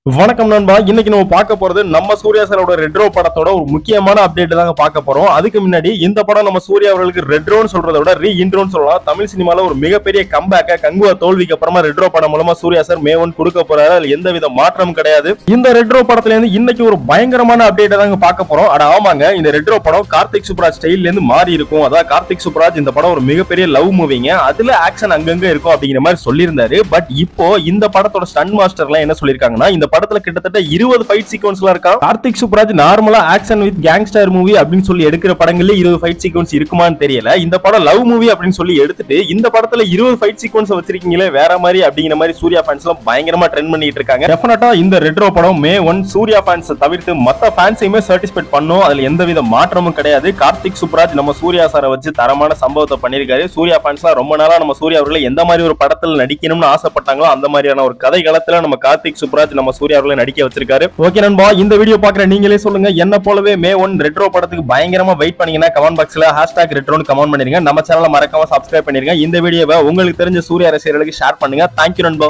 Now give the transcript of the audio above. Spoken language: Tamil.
வணக்கம் நண்பா. இன்னைக்கு நம்ம பார்க்க போறது நம்ம சூர்யா சாரோட ரெட்ரோ படத்தோட ஒரு முக்கியமான அப்டேட் தாங்க பார்க்க போறோம். அதுக்கு முன்னாடி இந்த படம் நம்ம சூர்யா அவர்களுக்கு ரெட்ரோன்னு சொல்றதை விட ரீஇன்ட்ரோன்னு சொல்லலாம். தமிழ் சினிமால ஒரு மிகப்பெரிய கம்பேக்க கங்குவா தோல்விக்கு அப்புறமா ரெட்ரோ படம் மூலமா சூர்யா சார் மே 1 கொடுக்க போறாரு. அதுல எந்தவித மாற்றமும் கிடையாது. இந்த ரெட்ரோ படத்துல இருந்து இன்னைக்கு ஒரு பயங்கரமான அப்டேட் தாங்க பார்க்க போறோம். அட ஆமாங்க, இந்த ரெட்ரோ படம் கார்த்திக் சுப்ராஜ் ஸ்டைல்ல இருந்து மாறி இருக்கும். அதாவது கார்த்திக் சுப்ராஜ் இந்த படம் ஒரு மிகப்பெரிய லவ் மூவிங்க, அதுல ஆக்ஷன் அங்கங்க இருக்கும் அப்படிங்கிற மாதிரி சொல்லியிருந்தாரு. பட் இப்போ இந்த படத்தோட ஸ்டன் மாஸ்டர்லாம் என்ன சொல்லியிருக்காங்கன்னா, இந்த படத்துல கிட்டத்தட்ட 20 ஃபைட் சீக்வன்ஸ்லாம் இருக்கா. கார்த்திக் சுப்ராஜ் நார்மலா ஆக்ஷன் வித் கேங்ஸ்டர் மூவி அப்படின்னு சொல்லி எடுக்கிற படங்கள்ல 20 ஃபைட் சீக்வன்ஸ் இருக்குமான்னு தெரியல. இந்த படம் லவ் மூவி அப்படின்னு சொல்லி எடுத்துட்டு இந்த படத்துல 20 ஃபைட் சீக்வன்ஸ் வச்சிருக்கீங்களே வேற மாதிரி அப்படிங்கிற மாதிரி சூர்யா ஃபேன்ஸ் எல்லாம் பயங்கரமா ட்ரெண்ட் பண்ணிட்டு இருக்காங்க. டெஃபினட்டா இந்த ரெட்ரோ படம் மே 1 சூர்யா ஃபேன்ஸ் தவிர்த்து மத்த ஃபேன்ஸையுமே சாட்டிஸ்ஃபைட் பண்ணும். அதுல எந்தவித மாற்றமும் கிடையாது. கார்த்திக் சுப்ராஜ் நம்ம சூர்யா சாரை வச்சு தரமான சம்பவத்தை பண்ணிருக்காரு. சூர்யா ஃபேன்ஸ்லாம் ரொம்ப நாளா நம்ம சூர்யா அவர்களை எந்த மாதிரி ஒரு படத்துல நடிக்கணும்னு ஆசைப்பட்டாங்களோ அந்த மாதிரியான ஒரு கதை களத்துல நம்ம கார்த்திக் சுப்ராஜ் நம்ம சூர்யா அவர்களை நடிக்க வச்சிருக்காரு. ஓகே நண்பா, இந்த வீடியோ பாக்குற நீங்களே சொல்லுங்க, என்ன போலவே மே 1 ரெட்ரோ படத்துக்கு பயங்கரமா வெயிட் பண்ணீங்கன்னா கமெண்ட் பாக்ஸ்ல #ரெட்ரோன்னு கமெண்ட் பண்ணிருங்க. நம்ம சேனலை மறக்காம சப்ஸ்கிரைப் பண்ணிருங்க. இந்த வீடியோவை உங்களுக்கு தெரிஞ்ச சூர்யா ரசிகர்களுக்கு ஷேர் பண்ணுங்க. தேங்க்யூ நண்பா.